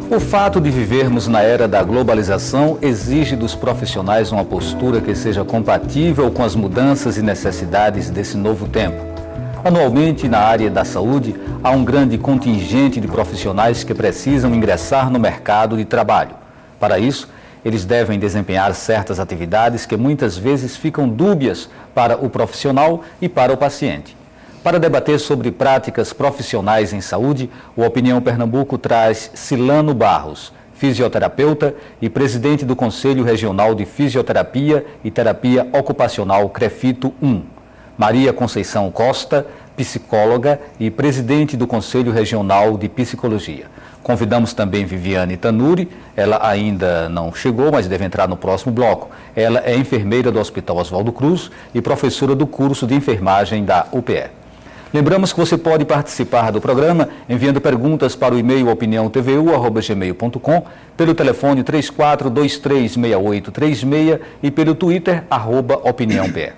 O fato de vivermos na era da globalização exige dos profissionais uma postura que seja compatível com as mudanças e necessidades desse novo tempo. Anualmente, na área da saúde, há um grande contingente de profissionais que precisam ingressar no mercado de trabalho. Para isso, eles devem desempenhar certas atividades que muitas vezes ficam dúbias para o profissional e para o paciente. Para debater sobre práticas profissionais em saúde, o Opinião Pernambuco traz Silano Barros, fisioterapeuta e presidente do Conselho Regional de Fisioterapia e Terapia Ocupacional CREFITO 1. Maria Conceição Costa, psicóloga e presidente do Conselho Regional de Psicologia. Convidamos também Viviane Tanuri, ela ainda não chegou, mas deve entrar no próximo bloco. Ela é enfermeira do Hospital Oswaldo Cruz e professora do curso de enfermagem da UPE. Lembramos que você pode participar do programa enviando perguntas para o e-mail opiniãotvu@gmail.com, pelo telefone 34236836 e pelo Twitter @opiniãope.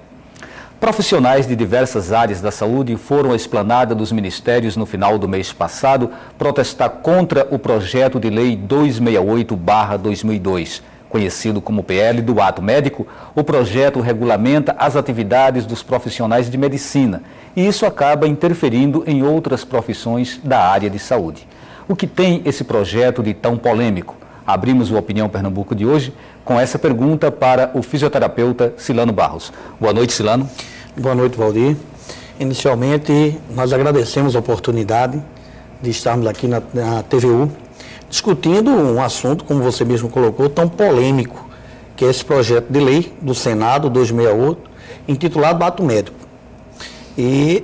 Profissionais de diversas áreas da saúde foram à esplanada dos ministérios no final do mês passado protestar contra o projeto de lei 268/2002. Conhecido como PL do Ato Médico, o projeto regulamenta as atividades dos profissionais de medicina e isso acaba interferindo em outras profissões da área de saúde. O que tem esse projeto de tão polêmico? Abrimos o Opinião Pernambuco de hoje com essa pergunta para o fisioterapeuta Silano Barros. Boa noite, Silano. Boa noite, Valdir. Inicialmente, nós agradecemos a oportunidade de estarmos aqui na TVU discutindo um assunto, como você mesmo colocou, tão polêmico, que é esse projeto de lei do Senado 268, intitulado Ato Médico. E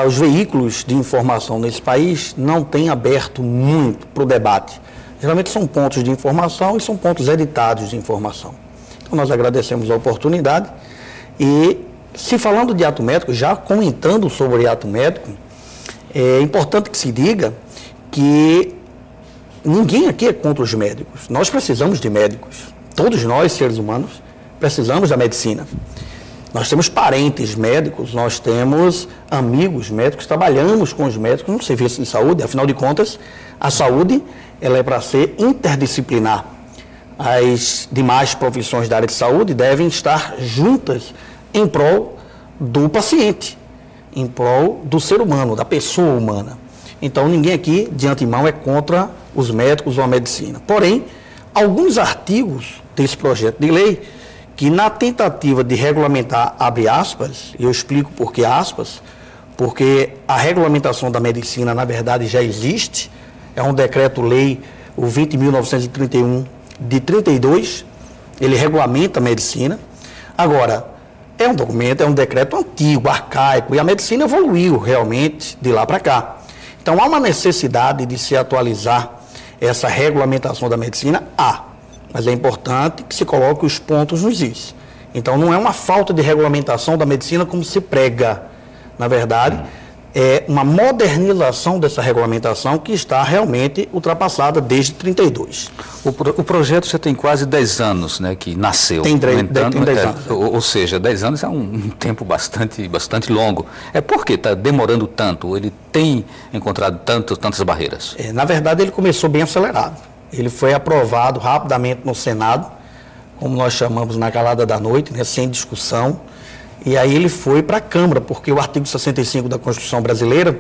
os veículos de informação nesse país não têm aberto muito para o debate. Geralmente são pontos de informação e são pontos editados de informação. Então nós agradecemos a oportunidade e, se falando de ato médico, já comentando sobre ato médico, é importante que se diga que ninguém aqui é contra os médicos. Nós precisamos de médicos. Todos nós, seres humanos, precisamos da medicina. Nós temos parentes médicos, nós temos amigos médicos, trabalhamos com os médicos no serviço de saúde. Afinal de contas, a saúde ela é para ser interdisciplinar. As demais profissões da área de saúde devem estar juntas em prol do paciente, em prol do ser humano, da pessoa humana. Então, ninguém aqui, de antemão, é contra os médicos ou a medicina. Porém, alguns artigos desse projeto de lei, que na tentativa de regulamentar, abre aspas, e eu explico por que aspas, porque a regulamentação da medicina, na verdade, já existe. É um decreto-lei, o 20.931 de 32, ele regulamenta a medicina. Agora, é um documento, é um decreto antigo, arcaico, e a medicina evoluiu realmente de lá para cá. Então, há uma necessidade de se atualizar essa regulamentação da medicina? Há, mas é importante que se coloque os pontos nos is. Então, não é uma falta de regulamentação da medicina como se prega. Na verdade, é uma modernização dessa regulamentação que está realmente ultrapassada desde 32. O projeto já tem quase 10 anos, né, que nasceu. Tem 10 anos. Ou seja, 10 anos é um tempo bastante longo. Por que está demorando tanto? Ele tem encontrado tantas barreiras? Na verdade, ele começou bem acelerado. Ele foi aprovado rapidamente no Senado, como nós chamamos na calada da noite, né, sem discussão. E aí ele foi para a Câmara, porque o artigo 65 da Constituição Brasileira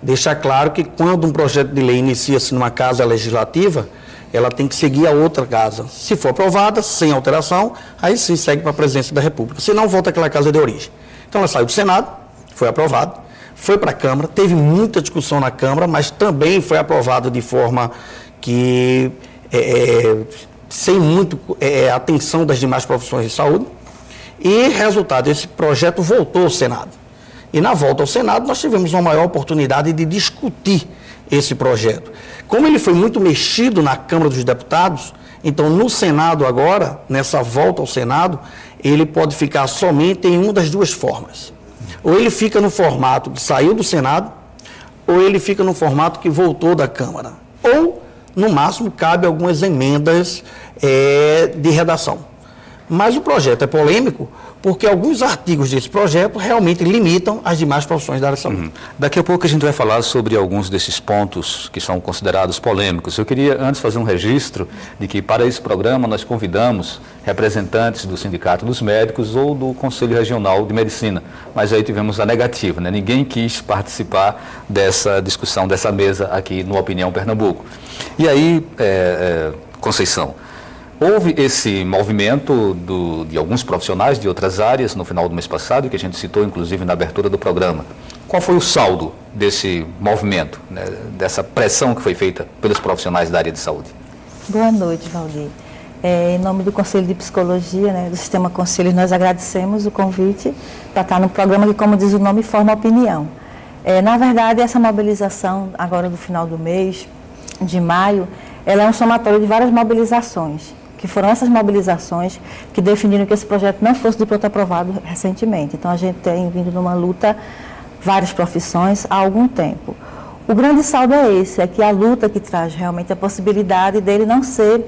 deixa claro que quando um projeto de lei inicia-se numa casa legislativa, ela tem que seguir a outra casa. Se for aprovada, sem alteração, aí sim segue para a Presidência da República. Se não, volta àquela casa de origem. Então ela saiu do Senado, foi aprovada, foi para a Câmara, teve muita discussão na Câmara, mas também foi aprovada de forma que, sem muito atenção das demais profissões de saúde. E, resultado, esse projeto voltou ao Senado. E na volta ao Senado, nós tivemos uma maior oportunidade de discutir esse projeto. Como ele foi muito mexido na Câmara dos Deputados, então no Senado agora, nessa volta ao Senado, ele pode ficar somente em uma das duas formas. Ou ele fica no formato que saiu do Senado, ou ele fica no formato que voltou da Câmara. Ou, no máximo, cabe algumas emendas de redação. Mas o projeto é polêmico porque alguns artigos desse projeto realmente limitam as demais profissões da área de saúde. Daqui a pouco a gente vai falar sobre alguns desses pontos que são considerados polêmicos. Eu queria antes fazer um registro de que para esse programa nós convidamos representantes do Sindicato dos Médicos ou do Conselho Regional de Medicina, mas aí tivemos a negativa, né? Ninguém quis participar dessa discussão, dessa mesa aqui no Opinião Pernambuco. E aí, Conceição, houve esse movimento de alguns profissionais de outras áreas no final do mês passado, que a gente citou inclusive na abertura do programa. Qual foi o saldo desse movimento, né, dessa pressão que foi feita pelos profissionais da área de saúde? Boa noite, Valdir. Em nome do Conselho de Psicologia, né, do Sistema Conselhos, nós agradecemos o convite para estar no programa que, como diz o nome, forma opinião. Na verdade, essa mobilização agora do final do mês, de maio, ela é um somatório de várias mobilizações, que foram essas mobilizações que definiram que esse projeto não fosse de pronto aprovado recentemente. Então, a gente tem vindo numa luta, várias profissões, há algum tempo. O grande saldo é esse, é que a luta que traz realmente a possibilidade dele não ser,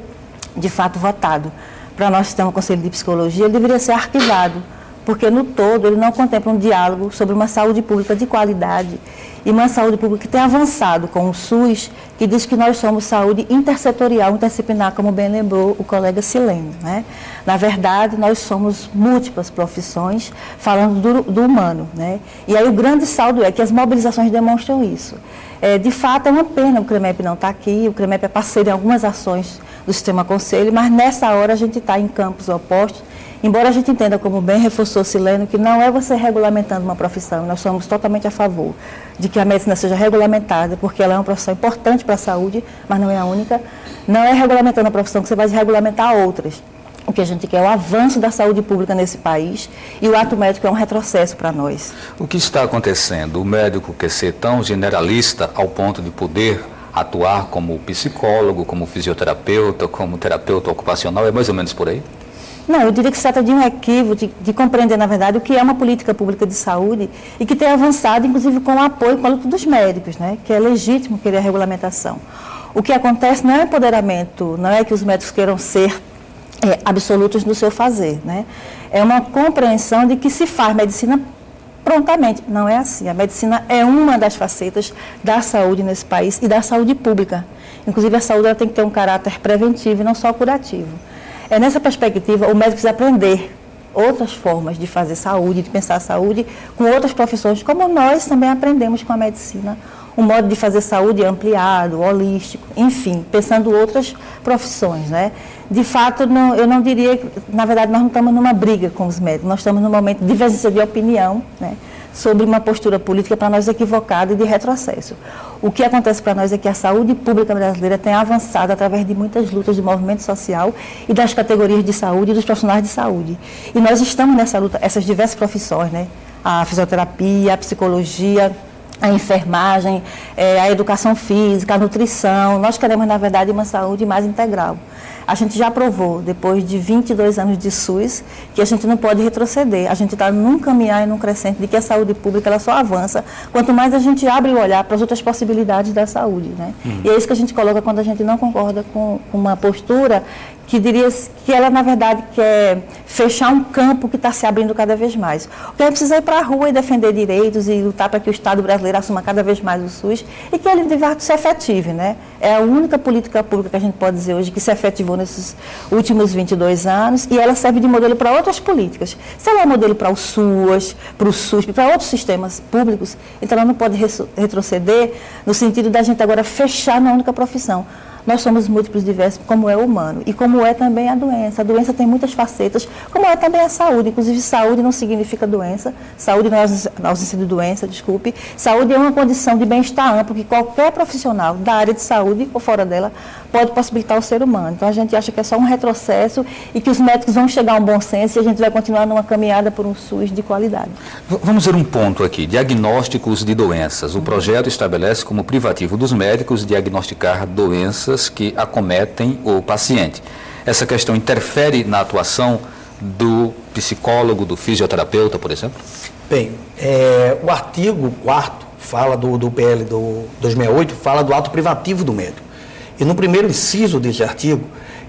de fato, votado. Para nós, Sistema Conselho de Psicologia, ele deveria ser arquivado, porque no todo ele não contempla um diálogo sobre uma saúde pública de qualidade e uma saúde pública que tem avançado com o SUS, que diz que nós somos saúde intersetorial, interdisciplinar, como bem lembrou o colega Silênio, né? Na verdade, nós somos múltiplas profissões, falando do humano, né? E aí o grande saldo é que as mobilizações demonstram isso. De fato, é uma pena o CREMEP não estar aqui, o CREMEP é parceiro em algumas ações do Sistema Conselho, mas nessa hora a gente está em campos opostos. Embora a gente entenda, como bem reforçou Silênio, que não é você regulamentando uma profissão, nós somos totalmente a favor de que a medicina seja regulamentada, porque ela é uma profissão importante para a saúde, mas não é a única. Não é regulamentando a profissão que você vai regulamentar outras. O que a gente quer é o avanço da saúde pública nesse país e o ato médico é um retrocesso para nós. O que está acontecendo? O médico quer ser tão generalista ao ponto de poder atuar como psicólogo, como fisioterapeuta, como terapeuta ocupacional, é mais ou menos por aí? Não, eu diria que se trata de um equívoco, de compreender, na verdade, o que é uma política pública de saúde e que tem avançado, inclusive, com o apoio com a luta dos médicos, né? Que é legítimo querer a regulamentação. O que acontece não é empoderamento, não é que os médicos queiram ser absolutos no seu fazer, né? É uma compreensão de que se faz medicina prontamente. Não é assim. A medicina é uma das facetas da saúde nesse país e da saúde pública. Inclusive, a saúde ela tem que ter um caráter preventivo e não só curativo. Nessa perspectiva, o médico precisa aprender outras formas de fazer saúde, de pensar a saúde com outras profissões, como nós também aprendemos com a medicina, um modo de fazer saúde ampliado, holístico, enfim, pensando outras profissões, né? De fato, eu não diria, na verdade, nós não estamos numa briga com os médicos, nós estamos num momento de divergência de opinião, né, sobre uma postura política para nós equivocada e de retrocesso. O que acontece para nós é que a saúde pública brasileira tem avançado através de muitas lutas do movimento social e das categorias de saúde e dos profissionais de saúde. E nós estamos nessa luta, essas diversas profissões, né? A fisioterapia, a psicologia, a enfermagem, a educação física, a nutrição. Nós queremos, na verdade, uma saúde mais integral. A gente já provou, depois de 22 anos de SUS, que a gente não pode retroceder. A gente está num caminhar e num crescente de que a saúde pública ela só avança quanto mais a gente abre o olhar para as outras possibilidades da saúde, né? E é isso que a gente coloca quando a gente não concorda com uma postura que diria que ela, na verdade, quer fechar um campo que está se abrindo cada vez mais. O que é precisa ir para a rua e defender direitos e lutar para que o Estado brasileiro assuma cada vez mais o SUS e que ele, de fato, se efetive, né? É a única política pública que a gente pode dizer hoje que se efetivou nesses últimos 22 anos e ela serve de modelo para outras políticas. Se ela é modelo para o SUS, para outros sistemas públicos, então ela não pode retroceder no sentido da gente agora fechar na única profissão. Nós somos múltiplos e diversos, como é o humano, e como é também a doença. A doença tem muitas facetas, como é também a saúde. Inclusive, saúde não significa doença, saúde não é ausência de doença, desculpe. Saúde é uma condição de bem-estar amplo que qualquer profissional da área de saúde ou fora dela pode possibilitar ao ser humano. Então, a gente acha que é só um retrocesso e que os médicos vão chegar a um bom senso e a gente vai continuar numa caminhada por um SUS de qualidade. Vamos ver um ponto aqui, diagnósticos de doenças. O projeto estabelece como privativo dos médicos diagnosticar doenças que acometem o paciente. Essa questão interfere na atuação do psicólogo, do fisioterapeuta, por exemplo? Bem, o artigo 4º fala do PL do 268, fala do ato privativo do médico. E no primeiro inciso desse artigo,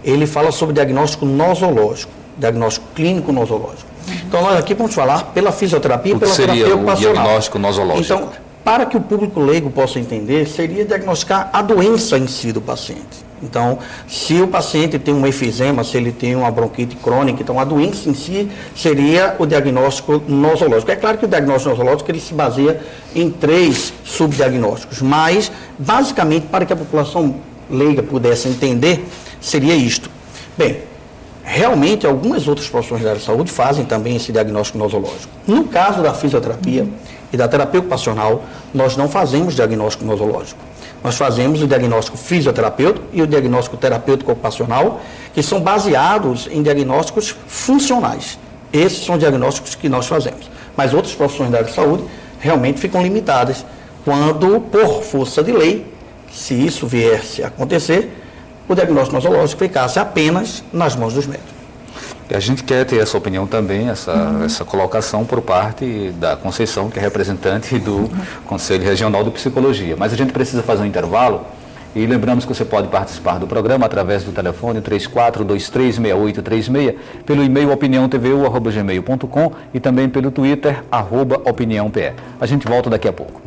ele fala sobre diagnóstico nosológico. diagnóstico clínico nosológico. Então, nós aqui vamos falar pela fisioterapia e pela terapia ocupacional. Seria o diagnóstico nosológico? Então, para que o público leigo possa entender, seria diagnosticar a doença em si do paciente. Então, se o paciente tem um efizema, se ele tem uma bronquite crônica, então a doença em si seria o diagnóstico nosológico. É claro que o diagnóstico nosológico ele se baseia em 3 subdiagnósticos, mas, basicamente, para que a população leiga pudesse entender, seria isto. Bem, realmente, algumas outras profissões da área de saúde fazem também esse diagnóstico nosológico. No caso da fisioterapia e da terapia ocupacional, nós não fazemos diagnóstico nosológico. Nós fazemos o diagnóstico fisioterapêutico e o diagnóstico terapêutico ocupacional, que são baseados em diagnósticos funcionais. Esses são diagnósticos que nós fazemos. Mas outras profissões da área de saúde realmente ficam limitadas quando, por força de lei, se isso viesse a acontecer, o diagnóstico nosológico ficasse apenas nas mãos dos médicos. E a gente quer ter essa opinião também, essa colocação por parte da Conceição, que é representante do Conselho Regional de Psicologia. Mas a gente precisa fazer um intervalo e lembramos que você pode participar do programa através do telefone 34236836, pelo e-mail opiniãotvu@gmail.com e também pelo Twitter @opiniãope. A gente volta daqui a pouco.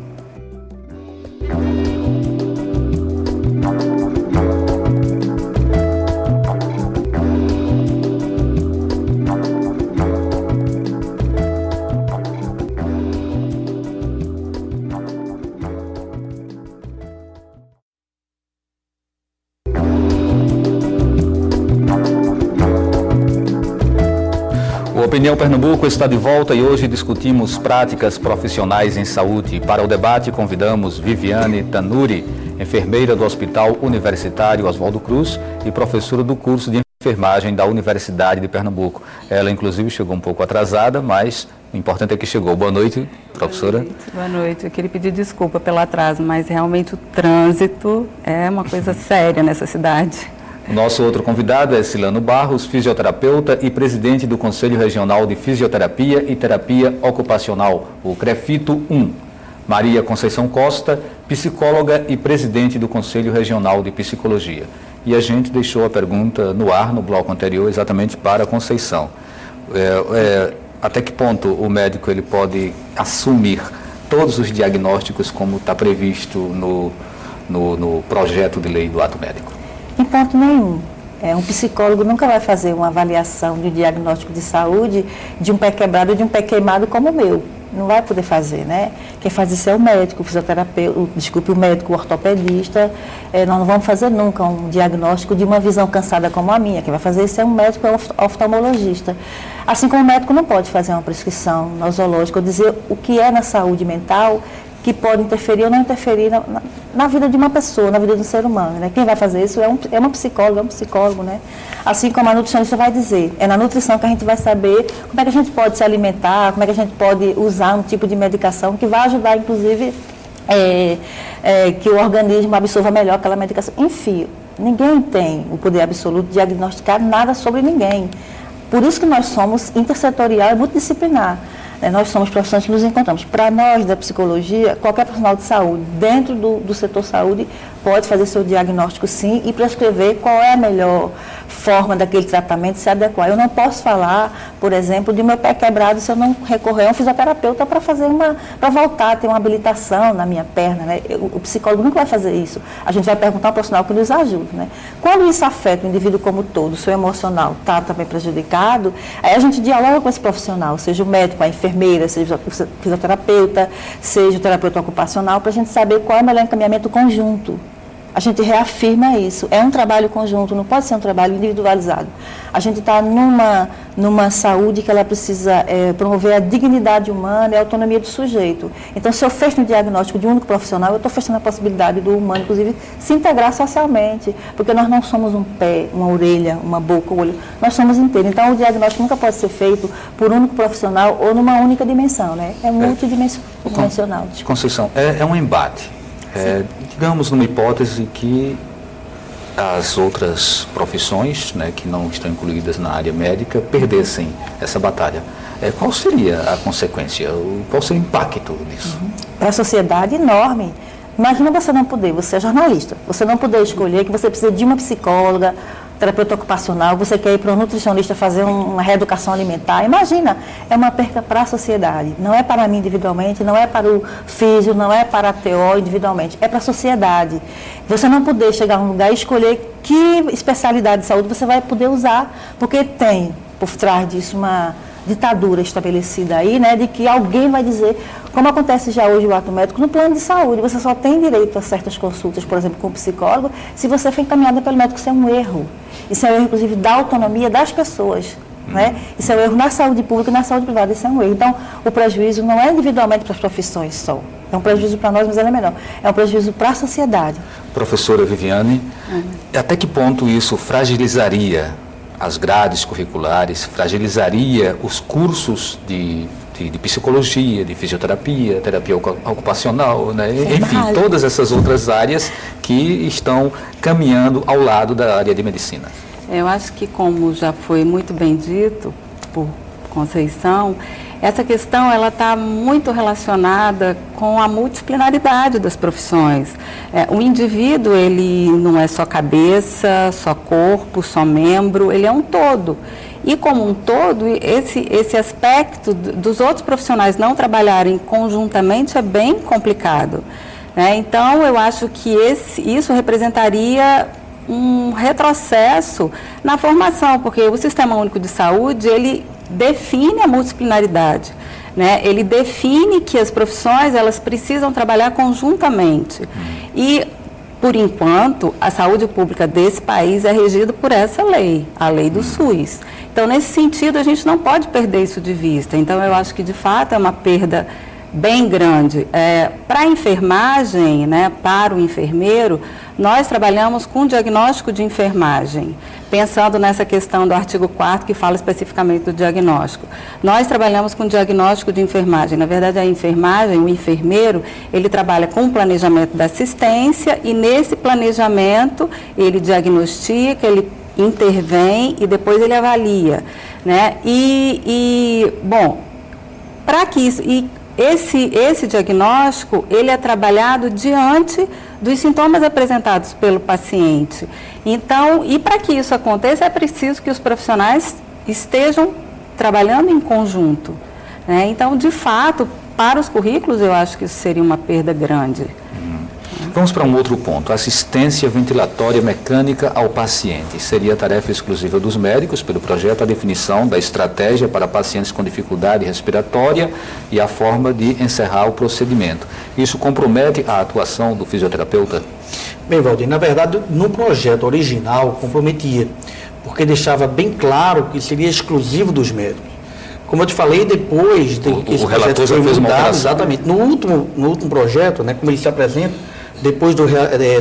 O Opinião Pernambuco está de volta e hoje discutimos práticas profissionais em saúde. Para o debate, convidamos Viviane Tanuri, enfermeira do Hospital Universitário Oswaldo Cruz e professora do curso de enfermagem da Universidade de Pernambuco. Ela, inclusive, chegou um pouco atrasada, mas o importante é que chegou. Boa noite, professora. Boa noite. Eu queria pedir desculpa pelo atraso, mas realmente o trânsito é uma coisa séria nessa cidade. O nosso outro convidado é Silano Barros, fisioterapeuta e presidente do Conselho Regional de Fisioterapia e Terapia Ocupacional, o CREFITO 1. Maria Conceição Costa, psicóloga e presidente do Conselho Regional de Psicologia. E a gente deixou a pergunta no ar, no bloco anterior, exatamente para a Conceição. Até que ponto o médico ele pode assumir todos os diagnósticos como está previsto no projeto de lei do ato médico? Em ponto nenhum. Um psicólogo nunca vai fazer uma avaliação de diagnóstico de saúde de um pé quebrado ou de um pé queimado como o meu. Não vai poder fazer, né? Quem faz isso é o médico, o fisioterapeuta, o médico, o ortopedista. Nós não vamos fazer nunca um diagnóstico de uma visão cansada como a minha. Quem vai fazer isso é um médico, é um oftalmologista. Assim como o médico não pode fazer uma prescrição nosológica ou dizer o que é na saúde mental que pode interferir ou não interferir na vida de uma pessoa, na vida de um ser humano, né? Quem vai fazer isso é uma psicóloga, é um psicólogo, né? Assim como a nutricionista vai dizer, é na nutrição que a gente vai saber como é que a gente pode se alimentar, como é que a gente pode usar um tipo de medicação que vai ajudar, inclusive, que o organismo absorva melhor aquela medicação. Enfim, ninguém tem o poder absoluto de diagnosticar nada sobre ninguém. Por isso que nós somos intersetorial e multidisciplinar. Nós somos profissionais que nos encontramos. Para nós, da psicologia, qualquer profissional de saúde, dentro do setor saúde, pode fazer seu diagnóstico sim e prescrever qual é a melhor forma daquele tratamento se adequar. Eu não posso falar, por exemplo, de meu pé quebrado se eu não recorrer a um fisioterapeuta para voltar a ter uma habilitação na minha perna, né? O psicólogo nunca vai fazer isso. A gente vai perguntar ao profissional que nos ajude, né? Quando isso afeta o indivíduo como um todo, o seu emocional está também prejudicado, aí a gente dialoga com esse profissional, seja o médico, a enfermeira, seja o fisioterapeuta, seja o terapeuta ocupacional, para a gente saber qual é o melhor encaminhamento conjunto. A gente reafirma isso. É um trabalho conjunto, não pode ser um trabalho individualizado. A gente está numa saúde que ela precisa promover a dignidade humana e a autonomia do sujeito. Então, se eu fecho no diagnóstico de um único profissional, eu estou fechando a possibilidade do humano, inclusive, se integrar socialmente, porque nós não somos um pé, uma orelha, uma boca, um olho, nós somos inteiros. Então, o diagnóstico nunca pode ser feito por um único profissional ou numa única dimensão, né? É multidimensional. Conceição, é um embate. Digamos numa hipótese que as outras profissões, né, que não estão incluídas na área médica, perdessem essa batalha. Qual seria a consequência? Qual seria o impacto disso? Para a sociedade, enorme. Imagina você não poder, você é jornalista, você não poder escolher que você precisa de uma psicóloga terapeuta ocupacional, você quer ir para um nutricionista fazer uma reeducação alimentar. Imagina, é uma perca para a sociedade. Não é para mim individualmente, não é para o físio, não é para a TO individualmente, é para a sociedade. Você não poder chegar a um lugar e escolher que especialidade de saúde você vai poder usar, porque tem por trás disso uma ditadura estabelecida aí, né, de que alguém vai dizer, como acontece já hoje o ato médico, no plano de saúde, você só tem direito a certas consultas, por exemplo, com o psicólogo, se você for encaminhada pelo médico. Isso é um erro. Isso é um erro, inclusive, da autonomia das pessoas. Né? Isso é um erro na saúde pública e na saúde privada. Isso é um erro. Então, o prejuízo não é individualmente para as profissões só. É um prejuízo para nós, mas ele é menor. É um prejuízo para a sociedade. Professora Viviane, até que ponto isso fragilizaria as grades curriculares, fragilizaria os cursos de psicologia, de fisioterapia, terapia ocupacional, né? Enfim, todas essas outras áreas que estão caminhando ao lado da área de medicina? Eu acho que, como já foi muito bem dito por Conceição, essa questão ela está muito relacionada com a multidisciplinaridade das profissões. O indivíduo, ele não é só cabeça, só corpo, só membro, ele é um todo. E como um todo, esse aspecto dos outros profissionais não trabalharem conjuntamente é bem complicado. Né? Então, eu acho que isso representaria um retrocesso na formação, porque o Sistema Único de Saúde, ele define a multidisciplinaridade, né? Ele define que as profissões, elas precisam trabalhar conjuntamente. E, por enquanto, a saúde pública desse país é regida por essa lei, a lei do SUS. Então, nesse sentido, a gente não pode perder isso de vista. Então, eu acho que, de fato, é uma perda bem grande. Para a enfermagem, né, para o enfermeiro, nós trabalhamos com diagnóstico de enfermagem, pensando nessa questão do artigo 4º que fala especificamente do diagnóstico. Nós trabalhamos com diagnóstico de enfermagem. Na verdade, a enfermagem, o enfermeiro, ele trabalha com o planejamento da assistência e nesse planejamento ele diagnostica, ele intervém e depois ele avalia, né? Bom, para que isso... Esse diagnóstico, ele é trabalhado diante dos sintomas apresentados pelo paciente. Então, e para que isso aconteça, é preciso que os profissionais estejam trabalhando em conjunto. Né? Então, de fato, para os currículos, eu acho que isso seria uma perda grande. Vamos para um outro ponto, assistência ventilatória mecânica ao paciente. Seria tarefa exclusiva dos médicos, pelo projeto, a definição da estratégia para pacientes com dificuldade respiratória e a forma de encerrar o procedimento. Isso compromete a atuação do fisioterapeuta? Bem, Valdir, na verdade, no projeto original comprometia, porque deixava bem claro que seria exclusivo dos médicos. Como eu te falei, depois de que esse projeto foi mudado, exatamente, no último projeto, né, como ele se apresenta, depois do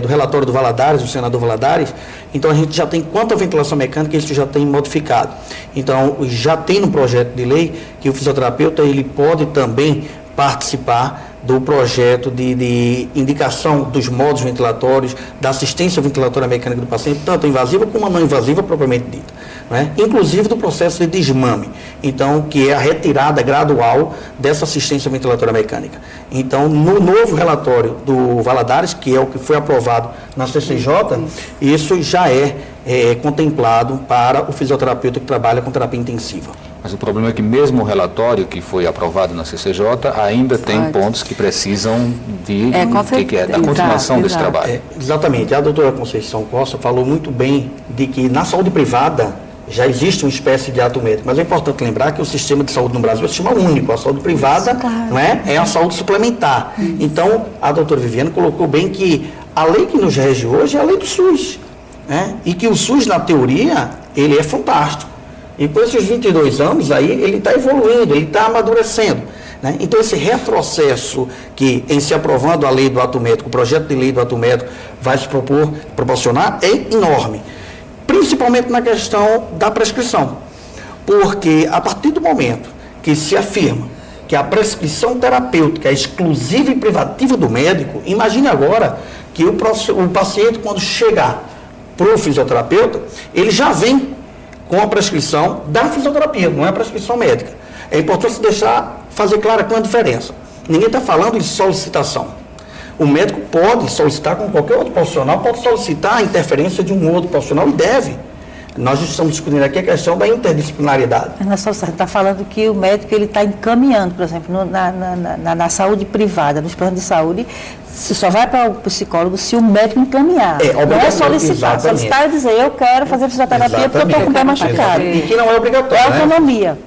relatório do Valadares, do senador Valadares, então a gente já tem quanto à ventilação mecânica, isso já tem modificado. Então, já tem no projeto de lei que o fisioterapeuta ele pode também participar do projeto de indicação dos modos ventilatórios, da assistência ventilatória mecânica do paciente, tanto invasiva como a não invasiva propriamente dita, né? Inclusive do processo de desmame, então, que é a retirada gradual dessa assistência ventilatória mecânica. Então, no novo relatório do Valadares, que é o que foi aprovado na CCJ, isso já é contemplado para o fisioterapeuta que trabalha com terapia intensiva. Mas o problema é que mesmo o relatório que foi aprovado na CCJ ainda tem pontos que precisam da continuação desse trabalho. Exatamente. A doutora Conceição Costa falou muito bem de que na saúde privada já existe uma espécie de ato médico, mas é importante lembrar que o sistema de saúde no Brasil é um sistema único. A saúde privada não é a saúde suplementar. Então, a doutora Viviane colocou bem que a lei que nos rege hoje é a lei do SUS, né? E que o SUS, na teoria, ele é fantástico. E por esses 22 anos aí, ele está evoluindo, ele está amadurecendo, né? Então, esse retrocesso que, em se aprovando a lei do ato médico, o projeto de lei do ato médico vai se proporcionar, é enorme. Principalmente na questão da prescrição. Porque, a partir do momento que se afirma que a prescrição terapêutica é exclusiva e privativa do médico, imagine agora que o paciente, quando chegar para o fisioterapeuta, ele já vem com a prescrição da fisioterapia, não é a prescrição médica. É importante fazer clara com a diferença. Ninguém está falando de solicitação. O médico pode solicitar, como qualquer outro profissional, pode solicitar a interferência de um outro profissional e deve. Nós estamos discutindo aqui a questão da interdisciplinaridade. Mas você está falando que o médico está encaminhando, por exemplo, na saúde privada, nos planos de saúde, se só vai para o psicólogo se o médico encaminhar. Não é solicitar. Exatamente. Solicitar e dizer, eu quero fazer fisioterapia porque eu estou com o pé machucado. E que não é obrigatório. É autonomia.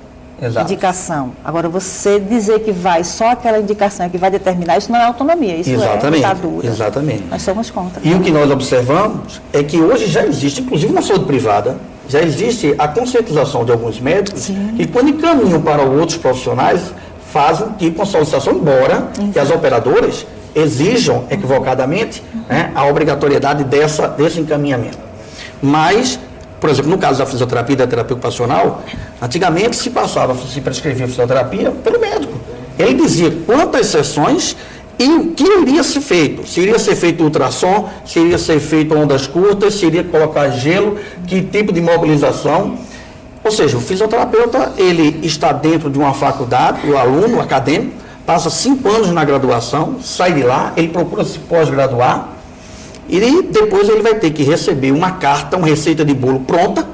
Exato. Indicação. Agora, você dizer que vai só aquela indicação que vai determinar, isso não é autonomia, isso é ditadura. Exatamente. Nós somos contra. E o que nós observamos é que hoje já existe, inclusive na saúde privada, já existe a conscientização de alguns médicos que quando encaminham para outros profissionais, fazem tipo uma solicitação, embora que as operadoras exijam equivocadamente a obrigatoriedade desse encaminhamento. Mas, por exemplo, no caso da fisioterapia e da terapia ocupacional, antigamente se prescrevia fisioterapia pelo médico. Ele dizia quantas sessões e o que iria ser feito. Se iria ser feito ultrassom, se iria ser feito ondas curtas, se iria colocar gelo, que tipo de mobilização. Ou seja, o fisioterapeuta, ele está dentro de uma faculdade, o aluno, o acadêmico, passa 5 anos na graduação, sai de lá, ele procura se pós-graduar, e depois ele vai ter que receber uma carta, uma receita de bolo pronta,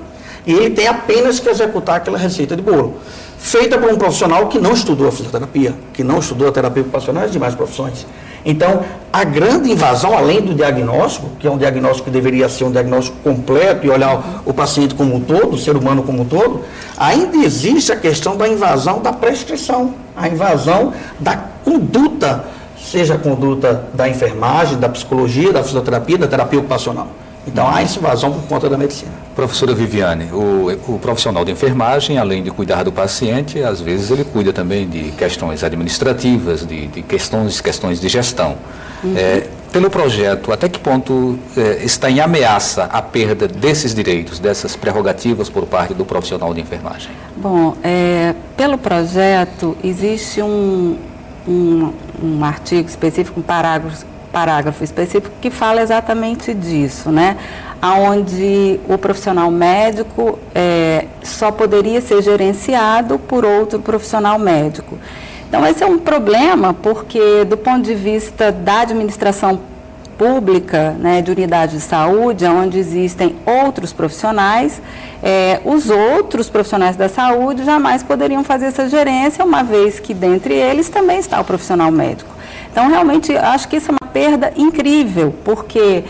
e ele tem apenas que executar aquela receita de bolo, feita por um profissional que não estudou a fisioterapia, que não estudou a terapia ocupacional e as demais profissões. Então, a grande invasão, além do diagnóstico, que é um diagnóstico que deveria ser um diagnóstico completo e olhar o paciente como um todo, o ser humano como um todo, ainda existe a questão da invasão da prescrição, a invasão da conduta, seja a conduta da enfermagem, da psicologia, da fisioterapia, da terapia ocupacional. Então, há essa invasão por conta da medicina. Professora Viviane, o profissional de enfermagem, além de cuidar do paciente, às vezes ele cuida também de questões administrativas, de questões de gestão. Pelo projeto, até que ponto está em ameaça a perda desses direitos, dessas prerrogativas por parte do profissional de enfermagem? Bom, pelo projeto, existe um artigo específico, um parágrafo específico que fala exatamente disso, né? Onde o profissional médico só poderia ser gerenciado por outro profissional médico. Então, esse é um problema porque, do ponto de vista da administração pública, né, de unidade de saúde, onde existem outros profissionais, os outros profissionais da saúde jamais poderiam fazer essa gerência, uma vez que dentre eles também está o profissional médico. Então, realmente, acho que isso é uma perda incrível, porque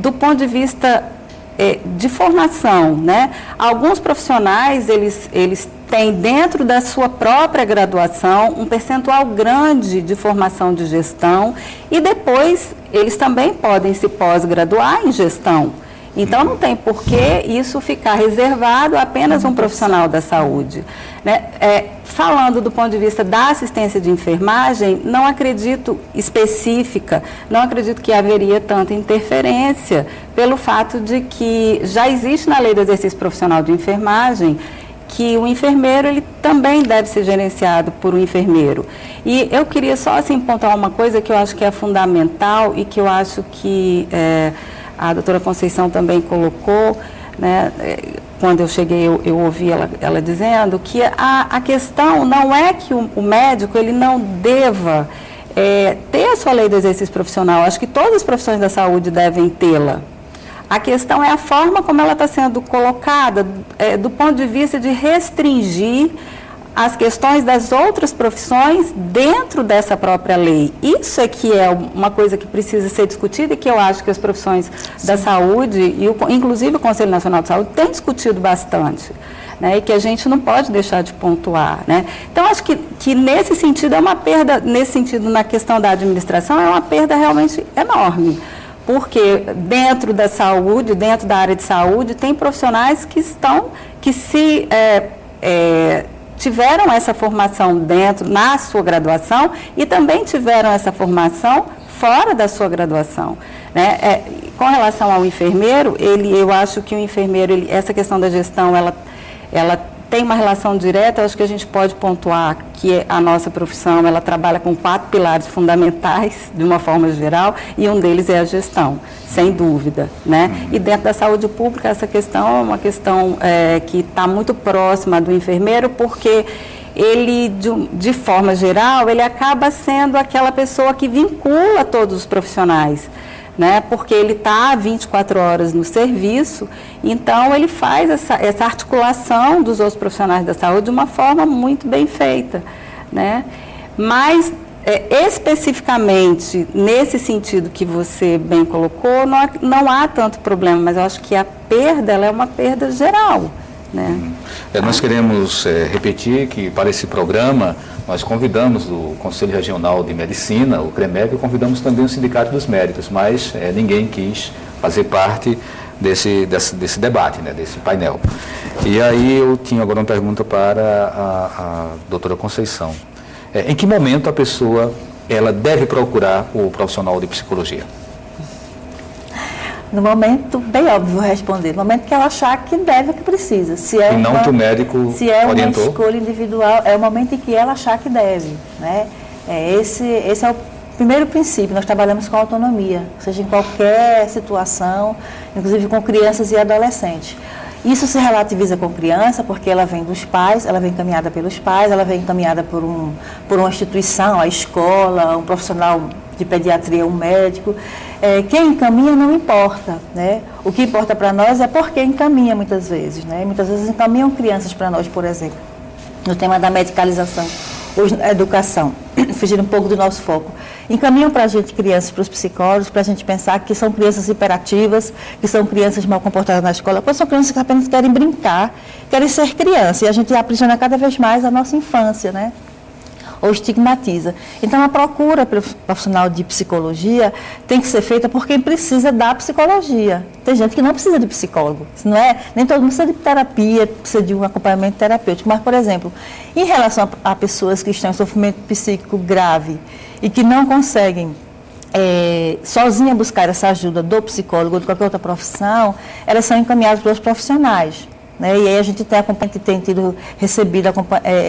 do ponto de vista de formação, né, alguns profissionais, eles têm dentro da sua própria graduação um percentual grande de formação de gestão e depois eles também podem se pós-graduar em gestão. Então, não tem por que isso ficar reservado a apenas um profissional da saúde, né? Falando do ponto de vista da assistência de enfermagem, não acredito não acredito que haveria tanta interferência pelo fato de que já existe na lei do exercício profissional de enfermagem que o enfermeiro, ele também deve ser gerenciado por um enfermeiro. E eu queria só, assim, pontuar uma coisa que eu acho que é fundamental e que eu acho que a doutora Conceição também colocou, né? Quando eu cheguei, eu ouvi ela dizendo que a questão não é que o médico ele não deva ter a sua lei do exercício profissional. Acho que todas as profissões da saúde devem tê-la. A questão é a forma como ela está sendo colocada, do ponto de vista de restringir as questões das outras profissões dentro dessa própria lei. Isso é que é uma coisa que precisa ser discutida e que eu acho que as profissões da saúde, e inclusive o Conselho Nacional de Saúde, tem discutido bastante, né, e que a gente não pode deixar de pontuar, né? Então, acho que nesse sentido é uma perda, na questão da administração, é uma perda realmente enorme. Porque dentro da saúde, dentro da área de saúde, tem profissionais que tiveram essa formação na sua graduação e também tiveram essa formação fora da sua graduação, né? Com relação ao enfermeiro, eu acho que o enfermeiro, essa questão da gestão, ela tem uma relação direta. Eu acho que a gente pode pontuar que a nossa profissão, ela trabalha com 4 pilares fundamentais, de uma forma geral, e um deles é a gestão, sem dúvida, né? E dentro da saúde pública, essa questão é uma questão que está muito próxima do enfermeiro, porque ele, de forma geral, ele acaba sendo aquela pessoa que vincula todos os profissionais, né? Porque ele está 24 horas no serviço, então ele faz essa articulação dos outros profissionais da saúde de uma forma muito bem feita, né? Mas, especificamente, nesse sentido que você bem colocou, não há tanto problema, mas eu acho que a perda, ela é uma perda geral, né? Nós queremos repetir que para esse programa nós convidamos o Conselho Regional de Medicina, o CREMEC, e convidamos também o Sindicato dos Médicos, mas ninguém quis fazer parte desse debate, né, desse painel. E aí eu tinha agora uma pergunta para a doutora Conceição. Em que momento a pessoa ela deve procurar o profissional de psicologia? No momento, bem óbvio vou responder, no momento que ela achar que deve, que precisa. E não que o médico se é orientou? Uma escolha individual, é o momento em que ela achar que deve, né? Esse é o primeiro princípio. Nós trabalhamos com autonomia, seja em qualquer situação, inclusive com crianças e adolescentes. Isso se relativiza com criança, porque ela vem dos pais, ela vem encaminhada pelos pais, ela vem encaminhada por uma instituição, a escola, um profissional de pediatria, um médico. Quem encaminha não importa, né? O que importa para nós é porque encaminha muitas vezes, né? Muitas vezes encaminham crianças para nós, por exemplo, no tema da medicalização, hoje na educação, fugir um pouco do nosso foco. Encaminham para a gente crianças, para os psicólogos, para a gente pensar que são crianças hiperativas, que são crianças mal comportadas na escola, quando são crianças que apenas querem brincar, querem ser criança, e a gente aprisiona cada vez mais a nossa infância, né? Ou estigmatiza. Então, a procura pelo profissional de psicologia tem que ser feita por quem precisa da psicologia. Tem gente que não precisa de psicólogo, nem todo mundo precisa de terapia, precisa de um acompanhamento terapêutico. Mas, por exemplo, em relação a pessoas que estão em sofrimento psíquico grave e que não conseguem sozinha buscar essa ajuda do psicólogo ou de qualquer outra profissão, elas são encaminhadas pelos profissionais. Né? E aí a gente tem recebido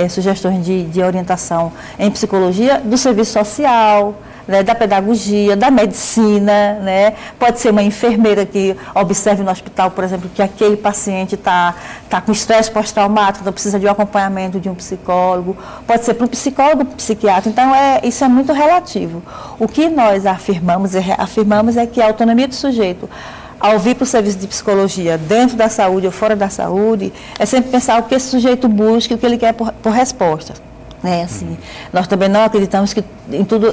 sugestões de orientação em psicologia do serviço social, né? Da pedagogia, da medicina, né? Pode ser uma enfermeira que observe no hospital, por exemplo, que aquele paciente está com estresse pós-traumático, então precisa de um acompanhamento de um psicólogo, pode ser para um psicólogo, psiquiatra, então isso é muito relativo. O que nós afirmamos é que a autonomia do sujeito, ao vir para o serviço de psicologia, dentro da saúde ou fora da saúde, é sempre pensar o que esse sujeito busca e o que ele quer por resposta. Né? Assim, nós também não acreditamos que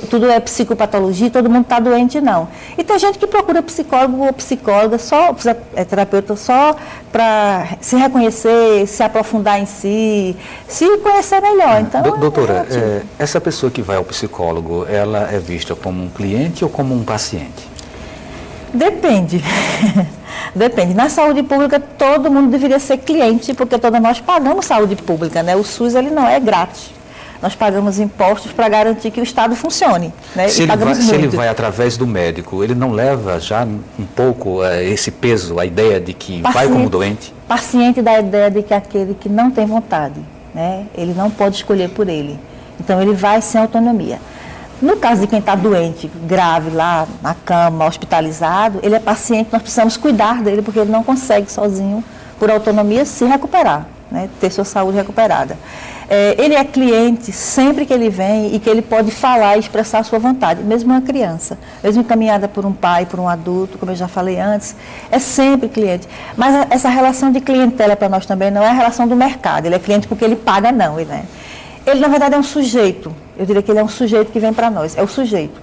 tudo é psicopatologia e todo mundo está doente, não. E tem gente que procura psicólogo ou psicóloga, terapeuta, só para se reconhecer, se aprofundar em si, se conhecer melhor. Então, doutora, essa pessoa que vai ao psicólogo, ela é vista como um cliente ou como um paciente? Depende. Depende. Na saúde pública, todo mundo deveria ser cliente, porque todos nós pagamos saúde pública, né? O SUS, ele não é grátis. Nós pagamos impostos para garantir que o Estado funcione. Né? Se ele vai através do médico, ele não leva já um pouco esse peso, a ideia de que vai como doente? Paciente dá a ideia de que aquele que não tem vontade, né? Ele não pode escolher por ele. Então, ele vai sem autonomia. No caso de quem está doente, grave, lá na cama, hospitalizado, ele é paciente, nós precisamos cuidar dele, porque ele não consegue sozinho, por autonomia, se recuperar, né? Ter sua saúde recuperada. Ele é cliente sempre que ele vem e que ele pode falar e expressar a sua vontade, mesmo uma criança, mesmo encaminhada por um pai, por um adulto, como eu já falei antes, é sempre cliente. Mas essa relação de clientela para nós também não é a relação do mercado, ele é cliente porque ele paga, não, né? Ele, na verdade, é um sujeito. Eu diria que ele é um sujeito que vem para nós. É o sujeito.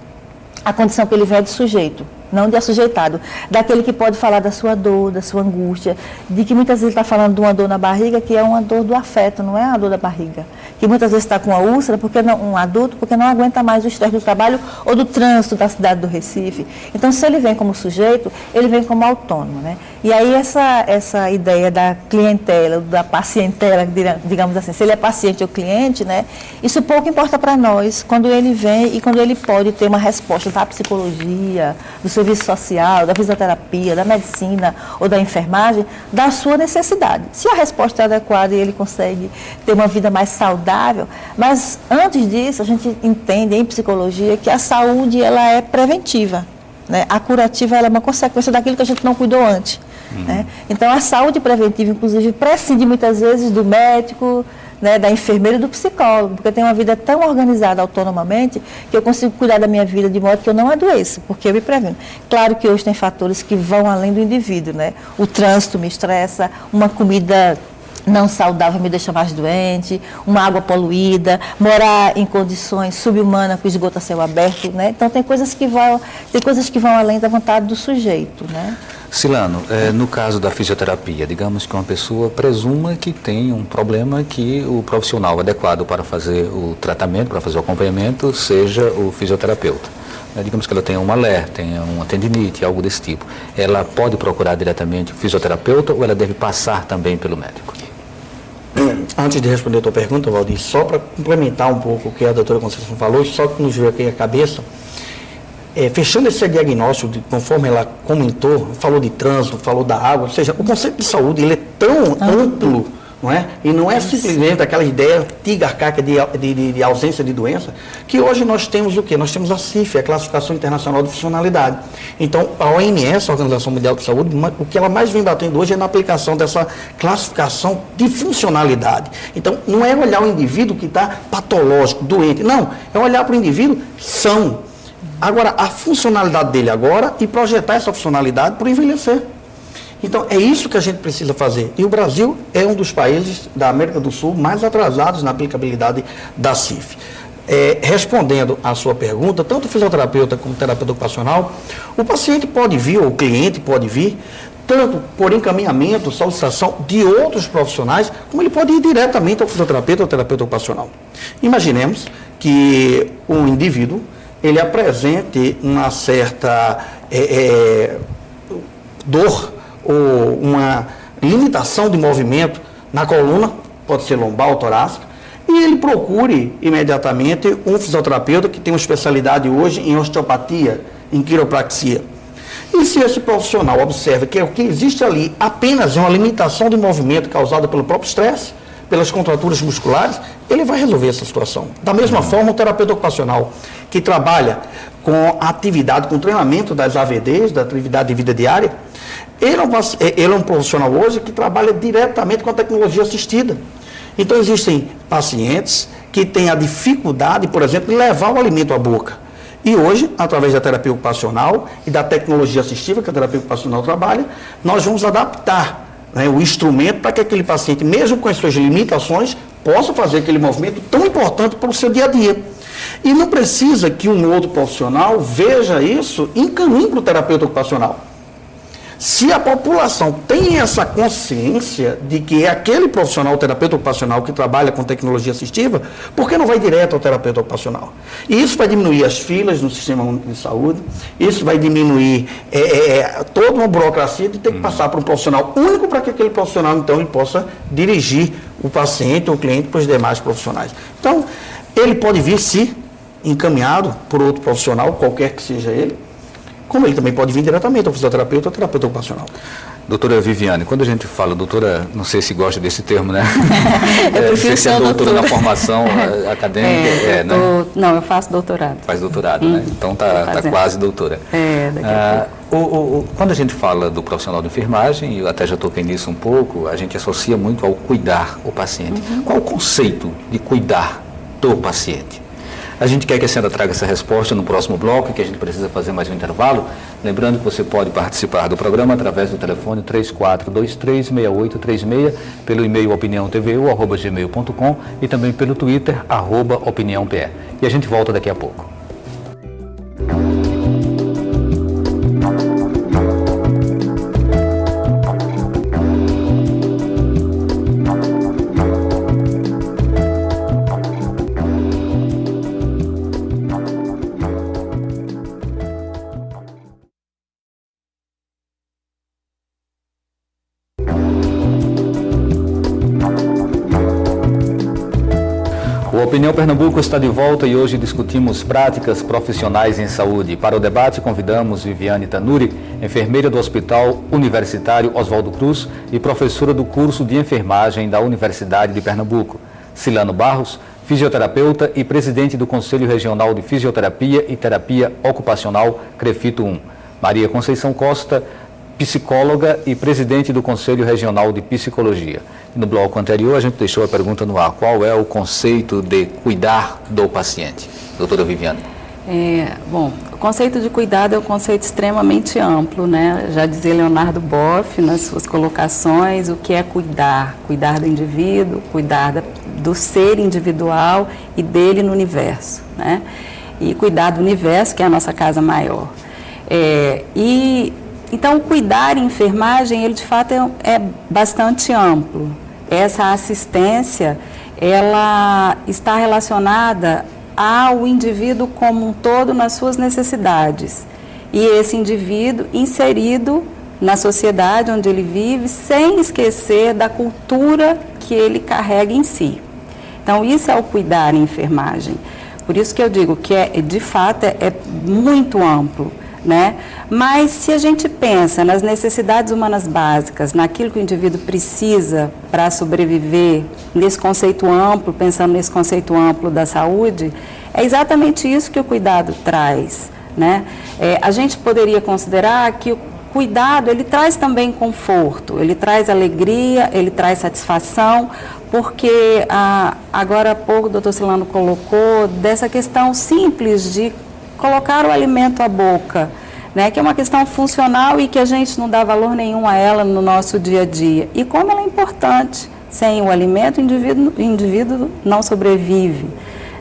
A condição que ele vem é de sujeito, não de assujeitado. Daquele que pode falar da sua dor, da sua angústia, de que muitas vezes está falando de uma dor na barriga, que é uma dor do afeto, não é a dor da barriga. Que muitas vezes está com uma úlcera, um adulto, porque não aguenta mais o estresse do trabalho ou do trânsito da cidade do Recife. Então, se ele vem como sujeito, ele vem como autônomo, né? E aí essa ideia da clientela, da pacientela, digamos assim, se ele é paciente ou cliente, né? Isso pouco importa para nós, quando ele vem e quando ele pode ter uma resposta da psicologia, do serviço social, da fisioterapia, da medicina ou da enfermagem, da sua necessidade. Se a resposta é adequada e ele consegue ter uma vida mais saudável, mas antes disso a gente entende em psicologia que a saúde ela é preventiva, né? A curativa ela é uma consequência daquilo que a gente não cuidou antes. Né? Então a saúde preventiva, inclusive, prescinde muitas vezes do médico, né, da enfermeira e do psicólogo, porque eu tenho uma vida tão organizada autonomamente que eu consigo cuidar da minha vida de modo que eu não adoeço, porque eu me previno. Claro que hoje tem fatores que vão além do indivíduo, né? O trânsito me estressa, uma comida não saudável me deixa mais doente, uma água poluída, morar em condições subhumanas com esgoto a céu aberto, né? Então tem coisas que vão além da vontade do sujeito, né? Silano, no caso da fisioterapia, digamos que uma pessoa presuma que tem um problema que o profissional adequado para fazer o tratamento, para fazer o acompanhamento, seja o fisioterapeuta. Digamos que ela tenha uma LER, tenha uma tendinite, algo desse tipo. Ela pode procurar diretamente o fisioterapeuta ou ela deve passar também pelo médico? Antes de responder a tua pergunta, Valdir, só para complementar um pouco o que a doutora Conceição falou, só que nos veio aqui a cabeça, fechando esse diagnóstico, conforme ela comentou, falou de trânsito, falou da água, ou seja, o conceito de saúde ele é tão amplo, não é? E não é simplesmente aquela ideia antiga, arcaica de ausência de doença, que hoje nós temos o quê? Nós temos a CIF, a Classificação Internacional de Funcionalidade. Então, a OMS, a Organização Mundial de Saúde, o que ela mais vem batendo hoje é na aplicação dessa classificação de funcionalidade. Então, não é olhar o indivíduo que está patológico, doente, não, é olhar para o indivíduo são. Agora, a funcionalidade dele agora e projetar essa funcionalidade para o envelhecer. Então, é isso que a gente precisa fazer. E o Brasil é um dos países da América do Sul mais atrasados na aplicabilidade da CIF. Respondendo à sua pergunta, tanto o fisioterapeuta como o terapeuta ocupacional, o paciente pode vir, ou o cliente pode vir, tanto por encaminhamento, solicitação de outros profissionais, como ele pode ir diretamente ao fisioterapeuta ou terapeuta ocupacional. Imaginemos que um indivíduo ele apresente uma certa dor ou uma limitação de movimento na coluna, pode ser lombar ou torácica, e ele procure imediatamente um fisioterapeuta que tem uma especialidade hoje em osteopatia, em quiropraxia. E se esse profissional observa que o que existe ali apenas é uma limitação de movimento causada pelo próprio estresse, pelas contraturas musculares, ele vai resolver essa situação. Da mesma forma, o terapeuta ocupacional, que trabalha com a atividade, com o treinamento das AVDs, da atividade de vida diária, ele é um profissional hoje que trabalha diretamente com a tecnologia assistida. Então, existem pacientes que têm a dificuldade, por exemplo, de levar o alimento à boca. E hoje, através da terapia ocupacional e da tecnologia assistiva que a terapia ocupacional trabalha, nós vamos adaptar o instrumento para que aquele paciente, mesmo com as suas limitações, possa fazer aquele movimento tão importante para o seu dia a dia. E não precisa que um outro profissional veja isso e encaminhe para o terapeuta ocupacional. Se a população tem essa consciência de que é aquele profissional, o terapeuta ocupacional, que trabalha com tecnologia assistiva, por que não vai direto ao terapeuta ocupacional? E isso vai diminuir as filas no sistema único de saúde, isso vai diminuir toda uma burocracia de ter que passar para um profissional único para que aquele profissional, então, ele possa dirigir o paciente ou o cliente para os demais profissionais. Então, ele pode vir, sim, encaminhado por outro profissional, qualquer que seja ele, como ele também pode vir diretamente ao fisioterapeuta ou terapeuta ocupacional. Doutora Viviane, quando a gente fala, doutora, não sei se gosta desse termo, né? Eu prefiro ser doutora na formação acadêmica, né? Não, eu faço doutorado. Faz doutorado, né? Então tá quase doutora. Daqui a pouco. Quando a gente fala do profissional de enfermagem, eu até já toquei nisso um pouco, a gente associa muito ao cuidar o paciente. Qual o conceito de cuidar do paciente? A gente quer que a senhora traga essa resposta no próximo bloco, que a gente precisa fazer mais um intervalo. Lembrando que você pode participar do programa através do telefone 34236836, pelo e-mail opiniãotvu@gmail.com e também pelo Twitter, @opiniãope. E a gente volta daqui a pouco. O Opinião Pernambuco está de volta e hoje discutimos práticas profissionais em saúde. Para o debate, convidamos Viviane Tanuri, enfermeira do Hospital Universitário Oswaldo Cruz e professora do curso de enfermagem da Universidade de Pernambuco. Silano Barros, fisioterapeuta e presidente do Conselho Regional de Fisioterapia e Terapia Ocupacional, CREFITO 1. Maria Conceição Costa, psicóloga e presidente do Conselho Regional de Psicologia. No bloco anterior, a gente deixou a pergunta no ar: qual é o conceito de cuidar do paciente? Doutora Viviane. Bom, o conceito de cuidado é um conceito extremamente amplo, né? Já dizia Leonardo Boff nas suas colocações, o que é cuidar? Cuidar do indivíduo, cuidar do ser individual e dele no universo, né? E cuidar do universo, que é a nossa casa maior. Então, o cuidar em enfermagem, ele de fato é bastante amplo. Essa assistência, ela está relacionada ao indivíduo como um todo nas suas necessidades. E esse indivíduo inserido na sociedade onde ele vive, sem esquecer da cultura que ele carrega em si. Então, isso é o cuidar em enfermagem. Por isso que eu digo que, de fato, é muito amplo, né? Mas se a gente pensa nas necessidades humanas básicas, naquilo que o indivíduo precisa para sobreviver, nesse conceito amplo, pensando nesse conceito amplo da saúde, é exatamente isso que o cuidado traz, né? A gente poderia considerar que o cuidado, ele traz também conforto, ele traz alegria, ele traz satisfação, porque agora há pouco o doutor Silano colocou dessa questão simples de colocar o alimento à boca, né, que é uma questão funcional e que a gente não dá valor nenhum a ela no nosso dia a dia. E como ela é importante, sem o alimento, o indivíduo não sobrevive,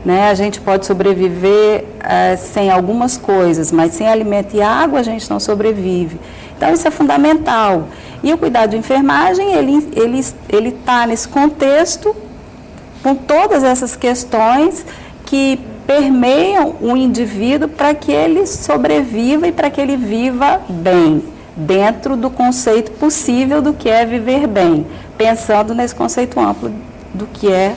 né? A gente pode sobreviver sem algumas coisas, mas sem alimento e água a gente não sobrevive. Então isso é fundamental. E o cuidado de enfermagem, ele está nesse contexto, com todas essas questões que permeiam o indivíduo para que ele sobreviva e para que ele viva bem, dentro do conceito possível do que é viver bem, pensando nesse conceito amplo do que é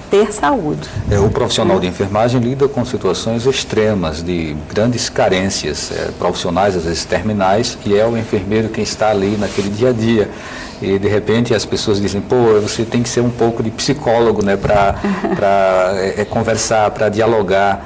ter saúde. O profissional de enfermagem lida com situações extremas, de grandes carências, profissionais, às vezes terminais, e é o enfermeiro quem está ali naquele dia a dia. E, de repente, as pessoas dizem, você tem que ser um pouco de psicólogo, né, para conversar, para dialogar.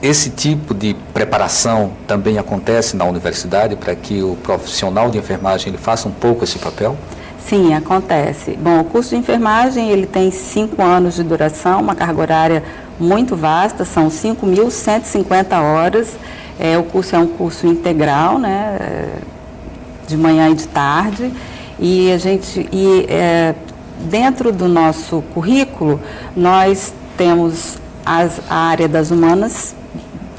Esse tipo de preparação também acontece na universidade para que o profissional de enfermagem ele faça um pouco esse papel? Sim, acontece. Bom, o curso de enfermagem, ele tem 5 anos de duração, uma carga horária muito vasta, são 5.150 horas. O curso é um curso integral, né, de manhã e de tarde. E dentro do nosso currículo, nós temos a área das humanas,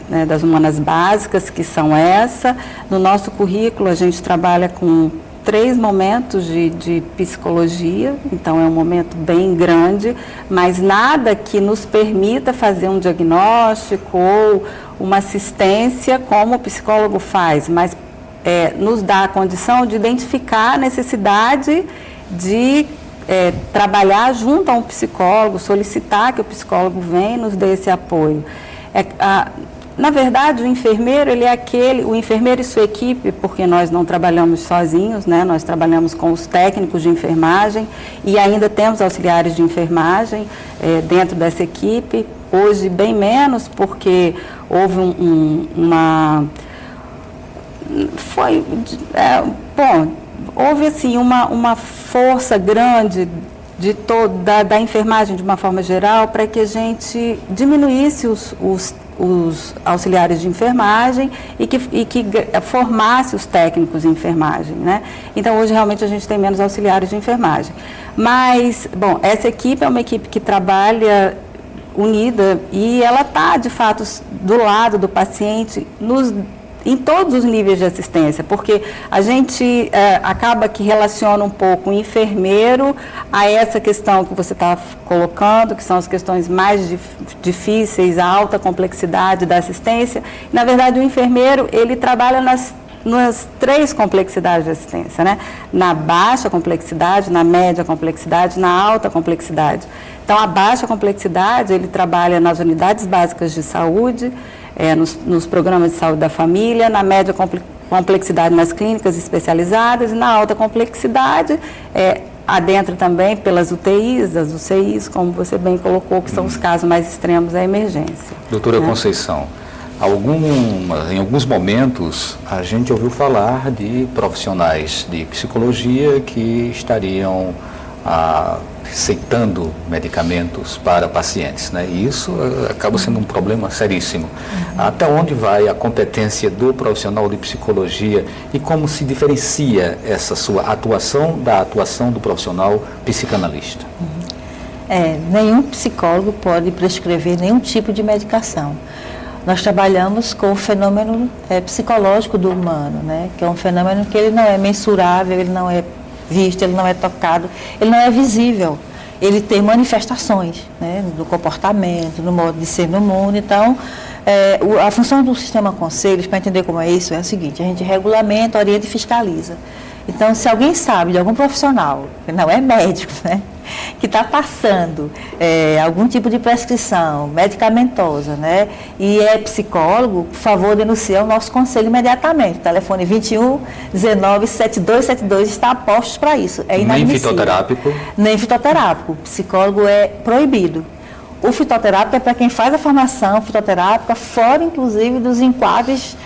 né, das humanas básicas, que são essa. No nosso currículo, a gente trabalha com 3 momentos de psicologia, então é um momento bem grande, mas nada que nos permita fazer um diagnóstico ou uma assistência como o psicólogo faz, mas nos dá a condição de identificar a necessidade de trabalhar junto a um psicólogo, solicitar que o psicólogo venha e nos dê esse apoio. Na verdade, o enfermeiro, o enfermeiro e sua equipe, porque nós não trabalhamos sozinhos, né? Nós trabalhamos com os técnicos de enfermagem e ainda temos auxiliares de enfermagem dentro dessa equipe. Hoje, bem menos, porque houve houve assim uma força grande da enfermagem de uma forma geral para que a gente diminuísse os auxiliares de enfermagem e que formasse os técnicos de enfermagem, né? Então hoje realmente a gente tem menos auxiliares de enfermagem. Mas, bom, essa equipe é uma equipe que trabalha unida e ela está, de fato, do lado do paciente em todos os níveis de assistência, porque a gente acaba que relaciona um pouco o enfermeiro a essa questão que você está colocando, que são as questões mais difíceis, a alta complexidade da assistência. Na verdade, o enfermeiro, ele trabalha nas 3 complexidades de assistência, né? Na baixa complexidade, na média complexidade, na alta complexidade. Então, a baixa complexidade, ele trabalha nas unidades básicas de saúde, nos programas de saúde da família, na média complexidade nas clínicas especializadas e na alta complexidade, adentra também pelas UTIs, as UCIs, como você bem colocou, que são os casos mais extremos da emergência. Doutora Conceição, Em alguns momentos, a gente ouviu falar de profissionais de psicologia que estariam receitando medicamentos para pacientes, né? E isso acaba sendo um problema seríssimo. Até onde vai a competência do profissional de psicologia e como se diferencia essa sua atuação da atuação do profissional psicanalista? Nenhum psicólogo pode prescrever nenhum tipo de medicação. Nós trabalhamos com o fenômeno psicológico do humano, né? Que é um fenômeno que ele não é mensurável, ele não é visto, ele não é tocado, ele não é visível. Ele tem manifestações, né? No comportamento, no modo de ser no mundo. Então, a função do sistema conselhos, para entender como é isso, é a seguinte: a gente regulamenta, orienta e fiscaliza. Então, se alguém sabe de algum profissional, que não é médico, né, que está passando algum tipo de prescrição medicamentosa, né, e é psicólogo, por favor, denuncie ao nosso conselho imediatamente. O telefone 21 19 7272 está a postos para isso. É inadmissível. Nem fitoterápico? Nem fitoterápico. Psicólogo é proibido. O fitoterápico é para quem faz a formação fitoterápica, fora inclusive dos enquadres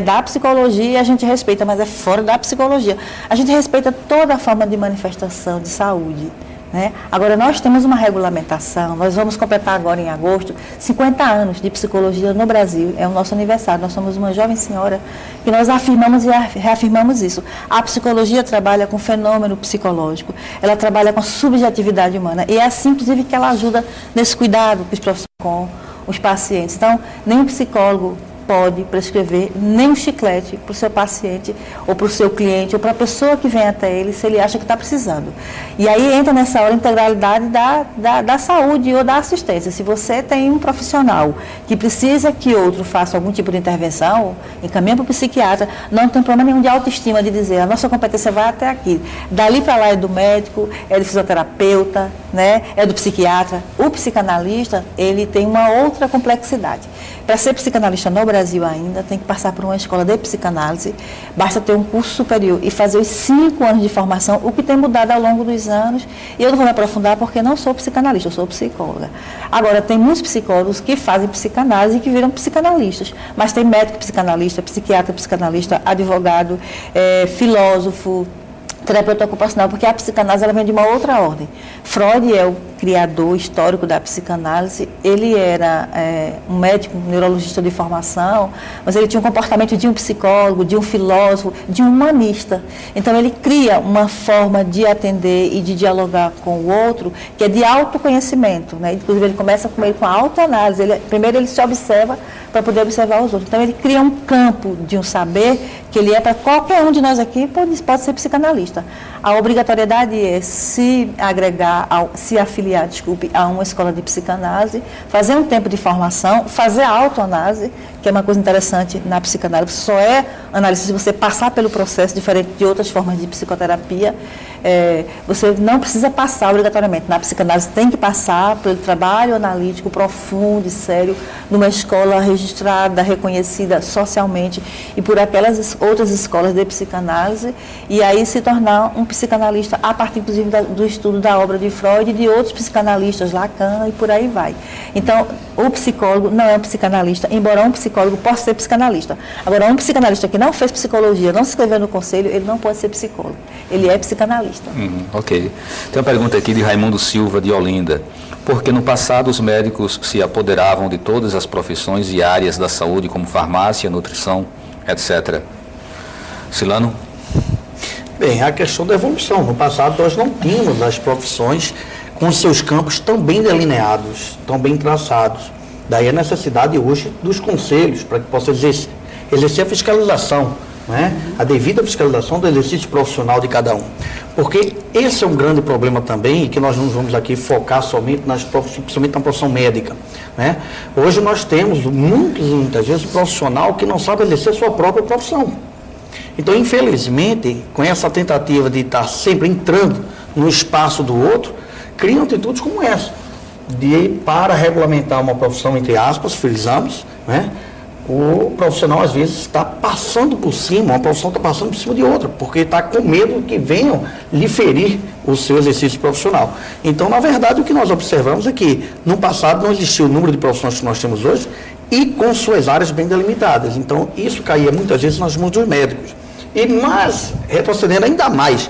da psicologia, a gente respeita, mas é fora da psicologia. A gente respeita toda a forma de manifestação de saúde, né? Agora, nós temos uma regulamentação, nós vamos completar agora em agosto 50 anos de psicologia no Brasil, é o nosso aniversário, nós somos uma jovem senhora que nós afirmamos e reafirmamos isso. A psicologia trabalha com fenômeno psicológico, ela trabalha com subjetividade humana, e é assim, inclusive, que ela ajuda nesse cuidado que os profissionais com os pacientes. Então, nenhum psicólogo pode prescrever nem um chiclete para o seu paciente, ou para o seu cliente, ou para a pessoa que vem até ele, se ele acha que está precisando. E aí entra nessa hora a integralidade da saúde ou da assistência. Se você tem um profissional que precisa que outro faça algum tipo de intervenção, encaminha para o psiquiatra, não tem problema nenhum de autoestima de dizer, a nossa competência vai até aqui. Dali para lá é do médico, é do fisioterapeuta, né, é do psiquiatra. O psicanalista, ele tem uma outra complexidade. Para ser psicanalista no Brasil ainda, tem que passar por uma escola de psicanálise, basta ter um curso superior e fazer os 5 anos de formação, o que tem mudado ao longo dos anos, e eu não vou me aprofundar porque não sou psicanalista, eu sou psicóloga. Agora, tem muitos psicólogos que fazem psicanálise e que viram psicanalistas, mas tem médico psicanalista, psiquiatra psicanalista, advogado, filósofo, terapeuta ocupacional, porque a psicanálise ela vem de uma outra ordem. Freud é o criador histórico da psicanálise, ele era um médico, um neurologista de formação, mas ele tinha um comportamento de um psicólogo, de um filósofo, de um humanista. Então ele cria uma forma de atender e de dialogar com o outro, que é de autoconhecimento, né? Inclusive ele começa com a autoanálise, primeiro ele se observa para poder observar os outros. Então ele cria um campo de um saber que ele é para qualquer um de nós aqui, pode ser psicanalista. A obrigatoriedade é se agregar, se afiliar, a uma escola de psicanálise, fazer um tempo de formação, fazer a autoanálise, que é uma coisa interessante na psicanálise, só é análise se você passar pelo processo, diferente de outras formas de psicoterapia. Você não precisa passar obrigatoriamente. Na psicanálise tem que passar pelo trabalho analítico profundo e sério, numa escola registrada, reconhecida socialmente e por aquelas outras escolas de psicanálise, e aí se tornar um psicanalista a partir, inclusive, do estudo da obra de Freud e de outros psicanalistas, Lacan e por aí vai. Então, o psicólogo não é um psicanalista, embora um psicólogo possa ser psicanalista. Agora, um psicanalista que não fez psicologia, não se inscreveu no conselho, ele não pode ser psicólogo. Ele é psicanalista. Ok. Tem uma pergunta aqui de Raimundo Silva, de Olinda. Porque no passado os médicos se apoderavam de todas as profissões e áreas da saúde, como farmácia, nutrição, etc. Silano? Bem, a questão da evolução. No passado nós não tínhamos as profissões com seus campos tão bem delineados, tão bem traçados. Daí a necessidade hoje dos conselhos, para que possa exercer a fiscalização, né? A devida fiscalização do exercício profissional de cada um. Porque esse é um grande problema também, e que nós não vamos aqui focar somente principalmente na profissão médica, né? Hoje nós temos muitas vezes um profissional que não sabe exercer sua própria profissão. Então, infelizmente, com essa tentativa de estar sempre entrando no espaço do outro, criam atitudes como essa, para regulamentar uma profissão, entre aspas, frisamos, né? O profissional, às vezes, está passando por cima, uma profissão está passando por cima de outra, porque está com medo que venham lhe ferir o seu exercício profissional. Então, na verdade, o que nós observamos é que, no passado, não existia o número de profissões que nós temos hoje, e com suas áreas bem delimitadas. Então, isso caía muitas vezes nas mãos dos médicos. Mas, retrocedendo ainda mais,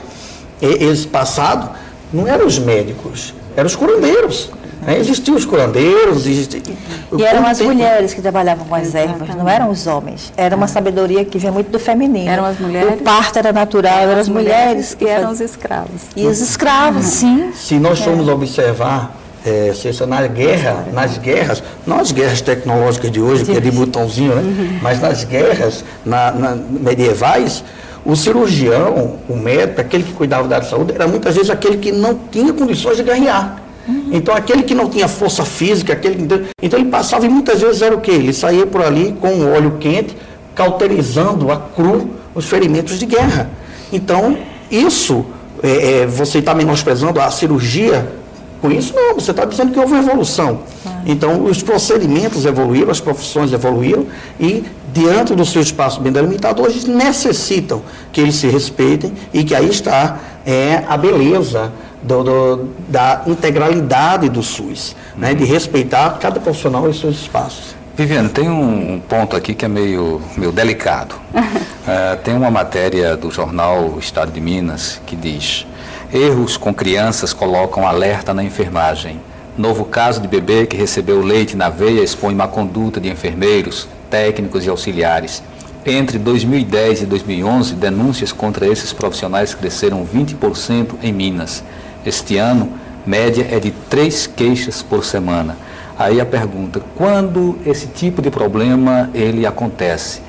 esse passado, não eram os médicos, eram os curandeiros. Existiam os curandeiros. E eram as mulheres que trabalhavam com as ervas, não eram os homens. Era uma sabedoria que vinha muito do feminino. Eram as mulheres. O parto era natural, eram as mulheres que eram os escravos. E os escravos, sim. Se nós formos observar, nas guerras, não as guerras tecnológicas de hoje, que é de botãozinho, né? Mas nas guerras medievais, o cirurgião, o médico, aquele que cuidava da área de saúde, era muitas vezes aquele que não tinha condições de guerrear. Então, aquele que não tinha força física, então ele passava e muitas vezes era o quê? Ele saía por ali com o óleo quente, cauterizando a cru os ferimentos de guerra. Então, isso, você está menosprezando a cirurgia, com isso não, você está dizendo que houve uma evolução. Então, os procedimentos evoluíram, as profissões evoluíram e, diante do seu espaço bem delimitado, hoje necessitam que eles se respeitem e que aí está a beleza da integralidade do SUS, né, de respeitar cada profissional e seus espaços. Viviane, tem um ponto aqui que é meio delicado. Tem uma matéria do jornal Estado de Minas que diz: erros com crianças colocam alerta na enfermagem. Novo caso de bebê que recebeu leite na veia expõe má conduta de enfermeiros, técnicos e auxiliares. Entre 2010 e 2011, denúncias contra esses profissionais cresceram 20% em Minas. Este ano, média é de 3 queixas por semana. Aí a pergunta: quando esse tipo de problema ele acontece?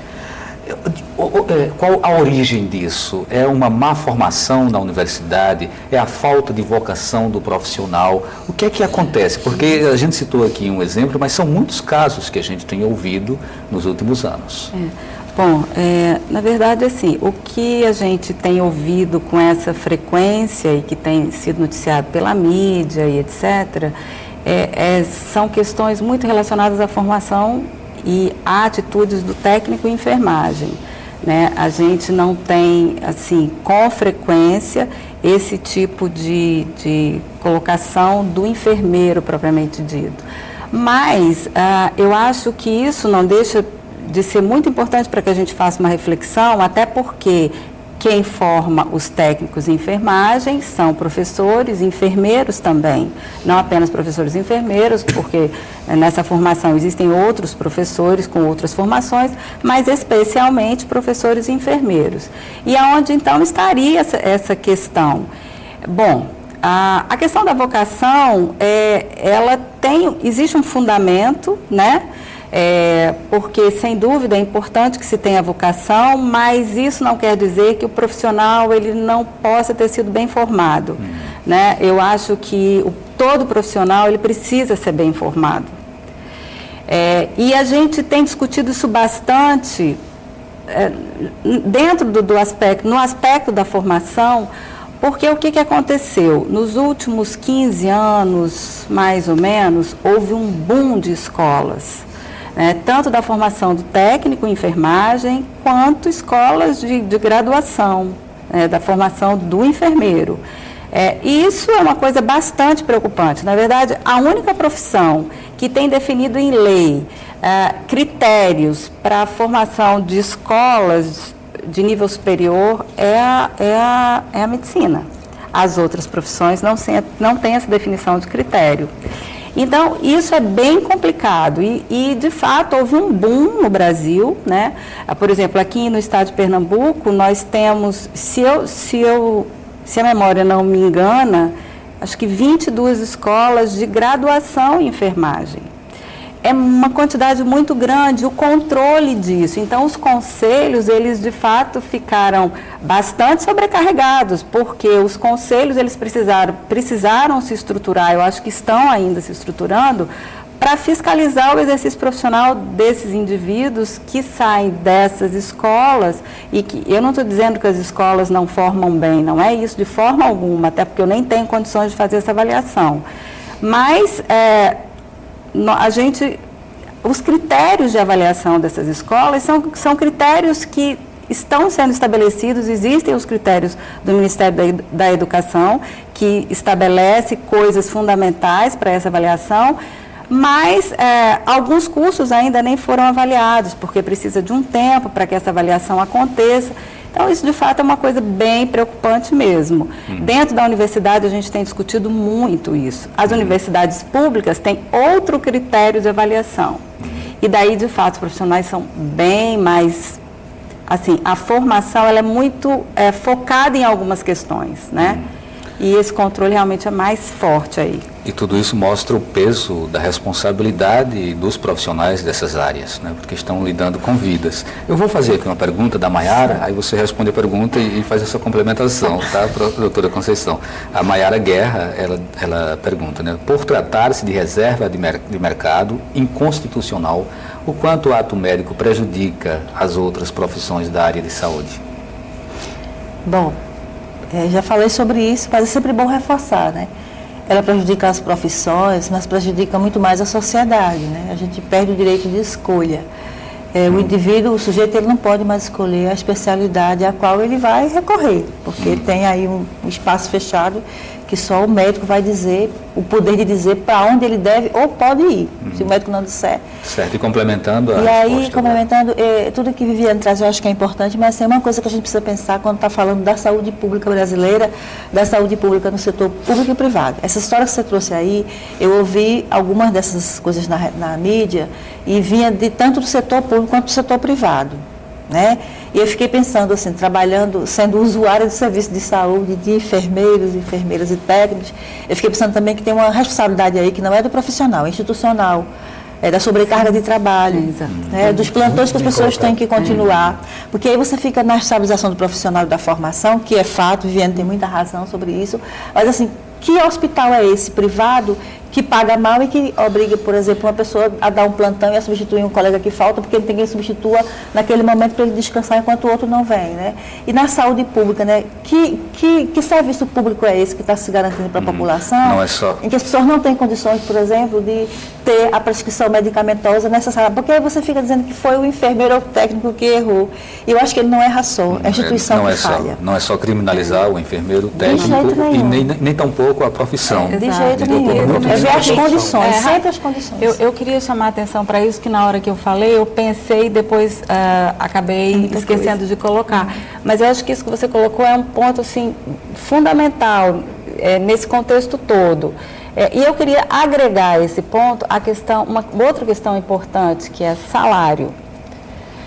Qual a origem disso? É uma má formação na universidade? É a falta de vocação do profissional? O que é que acontece? Porque a gente citou aqui um exemplo, mas são muitos casos que a gente tem ouvido nos últimos anos. Bom, na verdade, assim, o que a gente tem ouvido com essa frequência e que tem sido noticiado pela mídia e etc., são questões muito relacionadas à formação e a atitudes do técnico em enfermagem, né? A gente não tem, assim, com frequência, esse tipo de colocação do enfermeiro propriamente dito. Mas eu acho que isso não deixa de ser muito importante para que a gente faça uma reflexão, até porque quem forma os técnicos em enfermagem são professores, enfermeiros também, não apenas professores e enfermeiros, porque nessa formação existem outros professores com outras formações, mas especialmente professores e enfermeiros. E aonde então estaria essa questão? Bom, a questão da vocação, existe um fundamento, né? Porque, sem dúvida, é importante que se tenha vocação, mas isso não quer dizer que o profissional ele não possa ter sido bem formado, né? Eu acho que todo profissional ele precisa ser bem formado. E a gente tem discutido isso bastante dentro no aspecto da formação, porque o que aconteceu? Nos últimos 15 anos, mais ou menos, houve um boom de escolas. Tanto da formação do técnico em enfermagem, quanto escolas de graduação, da formação do enfermeiro. E isso é uma coisa bastante preocupante. Na verdade, a única profissão que tem definido em lei critérios para a formação de escolas de nível superior é a medicina. As outras profissões não têm essa definição de critério. Então, isso é bem complicado e, de fato, houve um boom no Brasil, né? Por exemplo, aqui no estado de Pernambuco, nós temos, se a memória não me engana, acho que 22 escolas de graduação em enfermagem. É uma quantidade muito grande, o controle disso. Então, os conselhos, eles de fato ficaram bastante sobrecarregados, porque os conselhos, eles precisaram se estruturar, eu acho que estão ainda se estruturando, para fiscalizar o exercício profissional desses indivíduos que saem dessas escolas. E que eu não estou dizendo que as escolas não formam bem, não é isso de forma alguma, até porque eu nem tenho condições de fazer essa avaliação. Mas os critérios de avaliação dessas escolas são critérios que estão sendo estabelecidos, existem os critérios do Ministério da Educação, que estabelece coisas fundamentais para essa avaliação, Mas alguns cursos ainda nem foram avaliados, porque precisa de um tempo para que essa avaliação aconteça. Então, isso de fato é uma coisa bem preocupante mesmo. Dentro da universidade, a gente tem discutido muito isso. As universidades públicas têm outro critério de avaliação. E daí, de fato, os profissionais são bem mais... Assim, a formação ela é muito focada em algumas questões, né? E esse controle realmente é mais forte aí. E tudo isso mostra o peso da responsabilidade dos profissionais dessas áreas, né? Porque estão lidando com vidas. Eu vou fazer aqui uma pergunta da Maiara, aí você responde a pergunta e faz essa complementação, tá, doutora Conceição? A Maiara Guerra, ela pergunta, né? Por tratar-se de reserva de mercado inconstitucional, o quanto o ato médico prejudica as outras profissões da área de saúde? Bom, já falei sobre isso, mas é sempre bom reforçar, né? Ela prejudica as profissões, mas prejudica muito mais a sociedade, né? A gente perde o direito de escolha. O indivíduo, o sujeito, ele não pode mais escolher a especialidade a qual ele vai recorrer, porque tem aí um espaço fechado que só o médico vai dizer, o poder de dizer para onde ele deve ou pode ir, se o médico não disser. Certo, e complementando a E aí, complementando, tudo que Viviane traz eu acho que é importante, mas tem uma coisa que a gente precisa pensar quando está falando da saúde pública brasileira, da saúde pública no setor público e privado. Essa história que você trouxe aí, eu ouvi algumas dessas coisas na mídia e vinha de tanto do setor público quanto do setor privado, né? E eu fiquei pensando assim, trabalhando, sendo usuária do serviço de saúde, de enfermeiros, enfermeiras e técnicos, eu fiquei pensando também que tem uma responsabilidade aí que não é do profissional, é institucional, da sobrecarga de trabalho, né, dos plantões que as pessoas têm que continuar, porque aí você fica na estabilização do profissional da formação, que é fato, Viviane tem muita razão sobre isso, mas assim, que hospital é esse privado que paga mal e que obriga, por exemplo, uma pessoa a dar um plantão e a substituir um colega que falta, porque não tem quem substitua naquele momento para ele descansar enquanto o outro não vem, né? E na saúde pública, né? Que serviço público é esse que está se garantindo para a população? Não é só... Em que as pessoas não têm condições, por exemplo, de ter a prescrição medicamentosa necessária, porque aí você fica dizendo que foi o enfermeiro ou o técnico que errou. E eu acho que ele não erra só, é a instituição que falha. Não é só criminalizar o enfermeiro, o técnico e nem tampouco a profissão. De jeito nenhum. É ver as condições, sempre as condições. Eu queria chamar a atenção para isso, que na hora que eu falei, eu pensei e depois acabei esquecendo de colocar. Mas eu acho que isso que você colocou é um ponto assim, fundamental nesse contexto todo. E eu queria agregar a esse ponto uma outra questão importante, que é salário.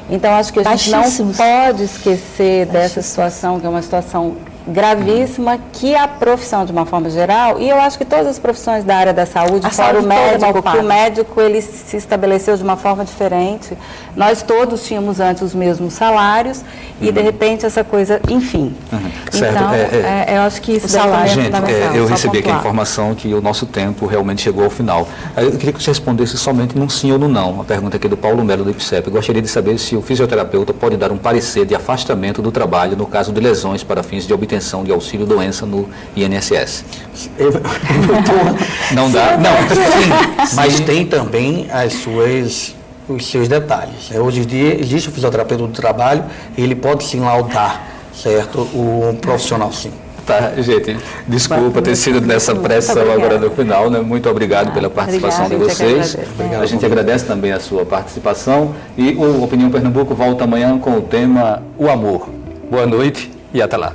Então, acho que a gente não pode esquecer dessa situação, que é uma situação gravíssima, que a profissão, de uma forma geral, e eu acho que todas as profissões da área da saúde, fora o médico, que o médico ele se estabeleceu de uma forma diferente. Nós todos tínhamos antes os mesmos salários e, de repente, essa coisa, enfim. Certo. Então, eu acho que isso salário é fundamental. Eu recebi aqui a pontuar. informação que o nosso tempo realmente chegou ao final. Eu queria que você respondesse somente num sim ou no não. Uma pergunta aqui do Paulo Melo, do IPSEP. Eu gostaria de saber se o fisioterapeuta pode dar um parecer de afastamento do trabalho no caso de lesões para fins de obtenção de auxílio-doença no INSS. Não dá? Não. Sim, mas tem também os seus detalhes. Hoje em dia existe o fisioterapeuta do trabalho, ele pode sim laudar, certo? O profissional, sim. Tá, gente, desculpa ter sido nessa pressão agora no final, né? Muito obrigado pela participação de vocês. A gente agradece também a sua participação e o Opinião Pernambuco volta amanhã com o tema O Amor. Boa noite e até lá.